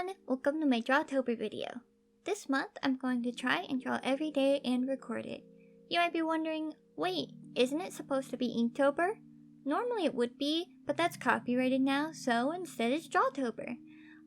everyone, welcome to my Drawtober video. This month, I'm going to try and draw every day and record it. You might be wondering, wait, isn't it supposed to be Inktober? Normally it would be, but that's copyrighted now, so instead it's Drawtober.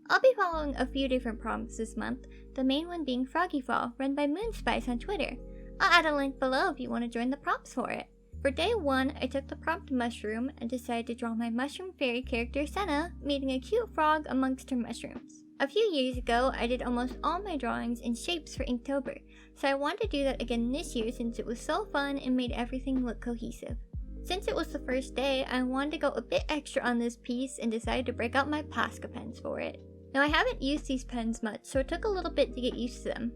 I'll be following a few different prompts this month, the main one being Froggy Fall, run by Moonspice on Twitter. I'll add a link below if you want to join the prompts for it. For day 1, I took the prompt mushroom and decided to draw my mushroom fairy character Senna meeting a cute frog amongst her mushrooms. A few years ago, I did almost all my drawings in shapes for Inktober, so I wanted to do that again this year since it was so fun and made everything look cohesive. Since it was the first day, I wanted to go a bit extra on this piece and decided to break out my Posca pens for it. Now I haven't used these pens much, so it took a little bit to get used to them.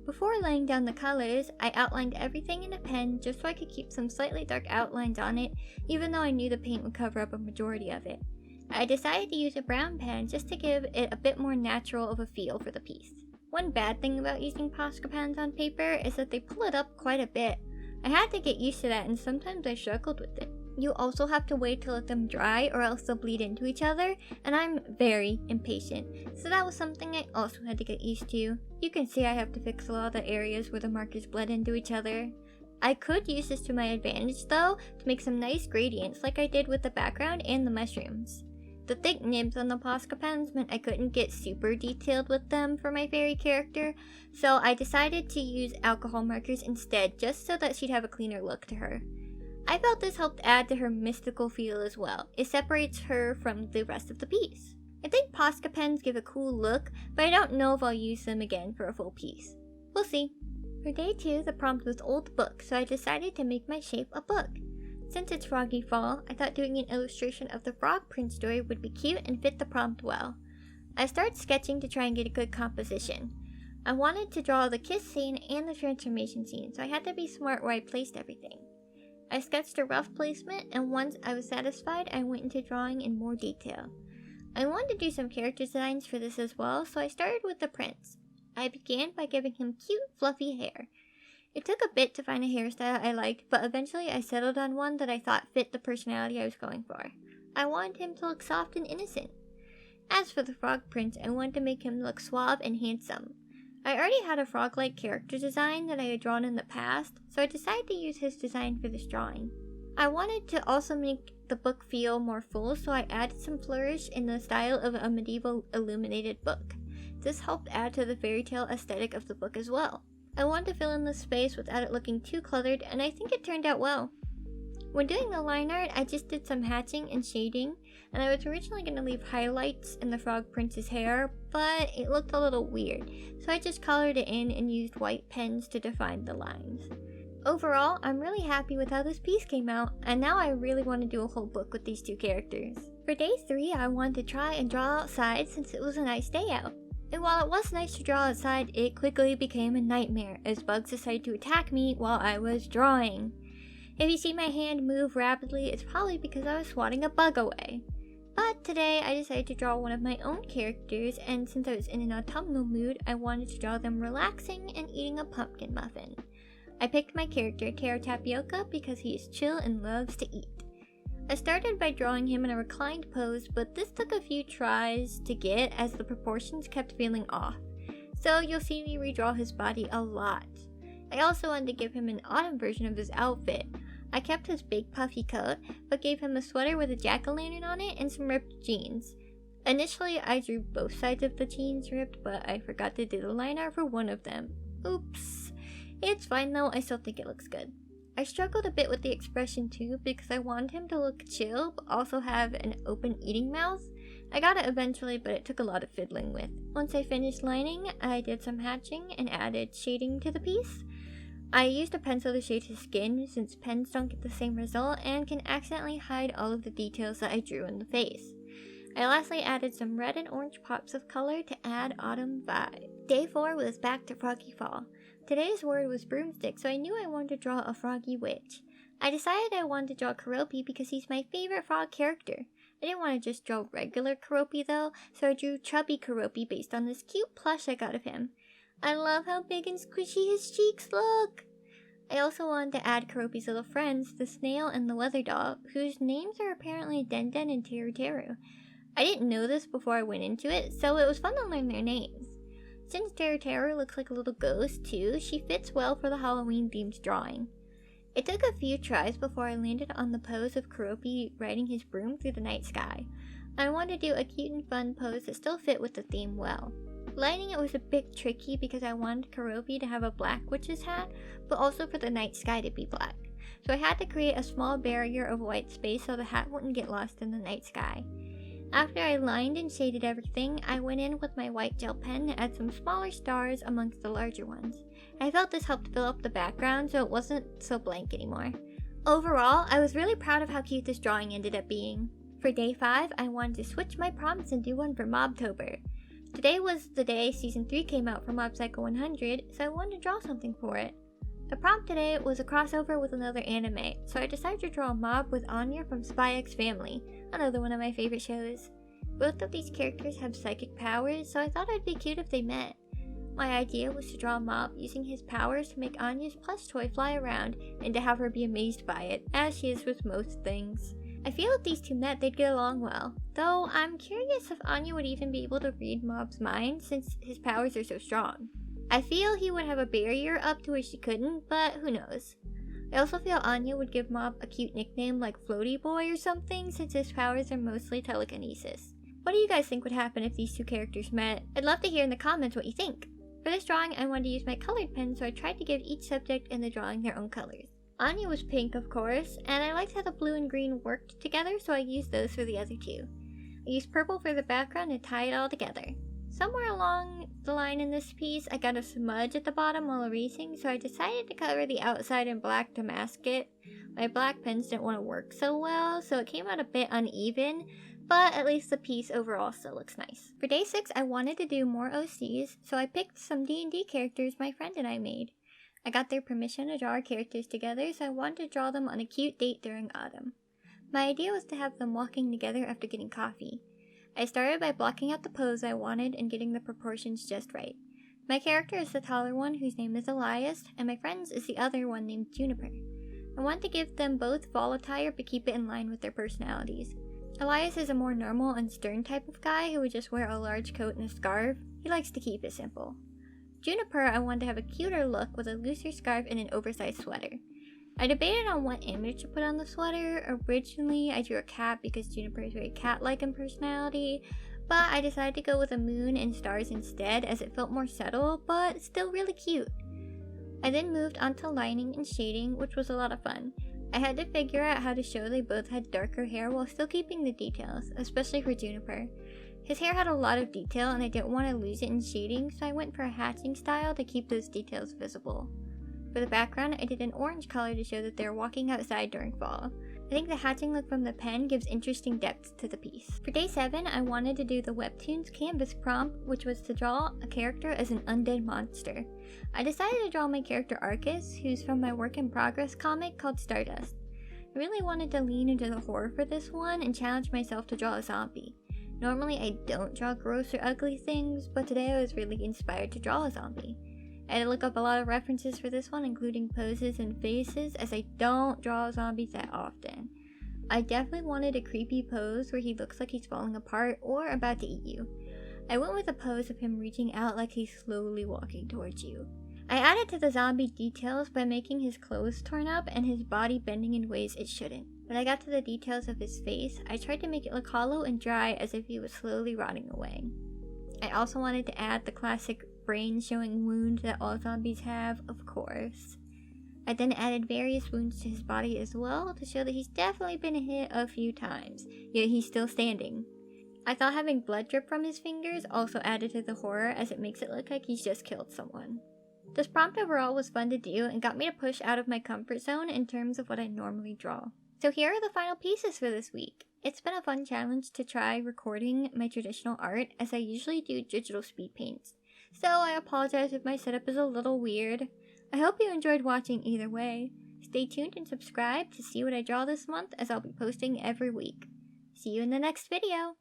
Before laying down the colors, I outlined everything in a pen just so I could keep some slightly dark outlines on it, even though I knew the paint would cover up a majority of it. I decided to use a brown pen just to give it a bit more natural of a feel for the piece. One bad thing about using Posca pens on paper is that they pull it up quite a bit. I had to get used to that and sometimes I struggled with it. You also have to wait to let them dry or else they'll bleed into each other, and I'm very impatient, so that was something I also had to get used to. You can see I have to fix a lot of the areas where the markers bled into each other. I could use this to my advantage though, to make some nice gradients like I did with the background and the mushrooms. The thick nibs on the Posca pens meant I couldn't get super detailed with them for my fairy character, so I decided to use alcohol markers instead just so that she'd have a cleaner look to her. I felt this helped add to her mystical feel as well. It separates her from the rest of the piece. I think Posca pens give a cool look, but I don't know if I'll use them again for a full piece. We'll see. For day 2, the prompt was old book, so I decided to make my shape a book. Since it's Froggy Fall, I thought doing an illustration of the Frog Prince story would be cute and fit the prompt well. I started sketching to try and get a good composition. I wanted to draw the kiss scene and the transformation scene, so I had to be smart where I placed everything. I sketched a rough placement, and once I was satisfied, I went into drawing in more detail. I wanted to do some character designs for this as well, so I started with the prince. I began by giving him cute, fluffy hair. It took a bit to find a hairstyle I liked, but eventually I settled on one that I thought fit the personality I was going for. I wanted him to look soft and innocent. As for the frog prince, I wanted to make him look suave and handsome. I already had a frog-like character design that I had drawn in the past, so I decided to use his design for this drawing. I wanted to also make the book feel more full, so I added some flourish in the style of a medieval illuminated book. This helped add to the fairy tale aesthetic of the book as well. I wanted to fill in the space without it looking too cluttered, and I think it turned out well. When doing the line art, I just did some hatching and shading, and I was originally going to leave highlights in the frog prince's hair, but it looked a little weird, so I just colored it in and used white pens to define the lines. Overall, I'm really happy with how this piece came out, and now I really want to do a whole book with these two characters. For day 3, I wanted to try and draw outside since it was a nice day out. And while it was nice to draw outside, it quickly became a nightmare as bugs decided to attack me while I was drawing. If you see my hand move rapidly, it's probably because I was swatting a bug away. But today I decided to draw one of my own characters, and since I was in an autumnal mood, I wanted to draw them relaxing and eating a pumpkin muffin. I picked my character Taro Tapioca because he is chill and loves to eat. I started by drawing him in a reclined pose, but this took a few tries to get as the proportions kept feeling off. So you'll see me redraw his body a lot. I also wanted to give him an autumn version of his outfit. I kept his big puffy coat, but gave him a sweater with a jack-o'-lantern on it and some ripped jeans. Initially, I drew both sides of the jeans ripped, but I forgot to do the line art for one of them. Oops. It's fine though, I still think it looks good. I struggled a bit with the expression too because I wanted him to look chill, but also have an open eating mouth. I got it eventually, but it took a lot of fiddling with. Once I finished lining, I did some hatching and added shading to the piece. I used a pencil to shade his skin since pens don't get the same result and can accidentally hide all of the details that I drew in the face. I lastly added some red and orange pops of color to add autumn vibe. Day 4 was back to Froggy Fall. Today's word was broomstick, so I knew I wanted to draw a froggy witch. I decided I wanted to draw 𝐭𝐫𝐻 because he's my favorite frog character. I didn't want to just draw regular 𝐭𝐫𝐻 though, so I drew chubby 𝐭𝐿𝐵 based on this cute plush I got of him. I love how big and squishy his cheeks look! I also wanted to add 𝐭𝐿𝐵's little friends, the snail and the weather doll, whose names are apparently Den Den and Teru Teru. I didn't know this before I went into it, so it was fun to learn their names. Since Drawtober looks like a little ghost too, she fits well for the Halloween themed drawing. It took a few tries before I landed on the pose of 𝐭𝐫𝐻𝐿 riding his broom through the night sky. I wanted to do a cute and fun pose that still fit with the theme well. Lighting it was a bit tricky because I wanted 𝐭𝐿𝐵 to have a black witch's hat, but also for the night sky to be black. So I had to create a small barrier of white space so the hat wouldn't get lost in the night sky. After I lined and shaded everything, I went in with my white gel pen to add some smaller stars amongst the larger ones. I felt this helped fill up the background so it wasn't so blank anymore. Overall, I was really proud of how cute this drawing ended up being. For day 5, I wanted to switch my prompts and do one for Mobtober. Today was the day Season 3 came out for Mob Psycho 100, so I wanted to draw something for it. The prompt today was a crossover with another anime, so I decided to draw a mob with Anya from Spy X Family, another one of my favorite shows. Both of these characters have psychic powers, so I thought it'd be cute if they met. My idea was to draw a mob using his powers to make Anya's plush toy fly around and to have her be amazed by it, as she is with most things. I feel if these two met, they'd get along well, though I'm curious if Anya would even be able to read Mob's mind since his powers are so strong. I feel he would have a barrier up to where she couldn't, but who knows. I also feel Anya would give Mob a cute nickname like Floaty Boy or something since his powers are mostly telekinesis. What do you guys think would happen if these two characters met? I'd love to hear in the comments what you think. For this drawing, I wanted to use my colored pen, so I tried to give each subject in the drawing their own colors. Anya was pink, of course, and I liked how the blue and green worked together, so I used those for the other two. I used purple for the background to tie it all together. Somewhere along the line in this piece, I got a smudge at the bottom while erasing, so I decided to cover the outside in black to mask it. My black pens didn't want to work so well, so it came out a bit uneven, but at least the piece overall still looks nice. For day 6, I wanted to do more OCs, so I picked some D&D characters my friend and I made. I got their permission to draw our characters together, so I wanted to draw them on a cute date during autumn. My idea was to have them walking together after getting coffee. I started by blocking out the pose I wanted and getting the proportions just right. My character is the taller one whose name is Elias, and my friend's is the other one named Juniper. I want to give them both fall attire but keep it in line with their personalities. Elias is a more normal and stern type of guy who would just wear a large coat and a scarf. He likes to keep it simple. Juniper, I wanted to have a cuter look with a looser scarf and an oversized sweater. I debated on what image to put on the sweater. Originally, I drew a cat because Juniper is very cat-like in personality, but I decided to go with a moon and stars instead as it felt more subtle, but still really cute. I then moved on to lining and shading, which was a lot of fun. I had to figure out how to show they both had darker hair while still keeping the details, especially for Juniper. His hair had a lot of detail and I didn't want to lose it in shading, so I went for a hatching style to keep those details visible. For the background, I did an orange color to show that they're walking outside during fall. I think the hatching look from the pen gives interesting depth to the piece. For day 7, I wanted to do the Webtoons canvas prompt, which was to draw a character as an undead monster. I decided to draw my character Arcus, who's from my work in progress comic called Stardust. I really wanted to lean into the horror for this one and challenge myself to draw a zombie. Normally I don't draw gross or ugly things, but today I was really inspired to draw a zombie. I had to look up a lot of references for this one, including poses and faces, as I don't draw zombies that often. I definitely wanted a creepy pose where he looks like he's falling apart or about to eat you. I went with a pose of him reaching out like he's slowly walking towards you. I added to the zombie details by making his clothes torn up and his body bending in ways it shouldn't. When I got to the details of his face, I tried to make it look hollow and dry as if he was slowly rotting away. I also wanted to add the classic brain showing wound that all zombies have, of course. I then added various wounds to his body as well to show that he's definitely been hit a few times, yet he's still standing. I thought having blood drip from his fingers also added to the horror as it makes it look like he's just killed someone. This prompt overall was fun to do and got me to push out of my comfort zone in terms of what I normally draw. So here are the final pieces for this week. It's been a fun challenge to try recording my traditional art as I usually do digital speed paints. So I apologize if my setup is a little weird. I hope you enjoyed watching either way. Stay tuned and subscribe to see what I draw this month as I'll be posting every week. See you in the next video!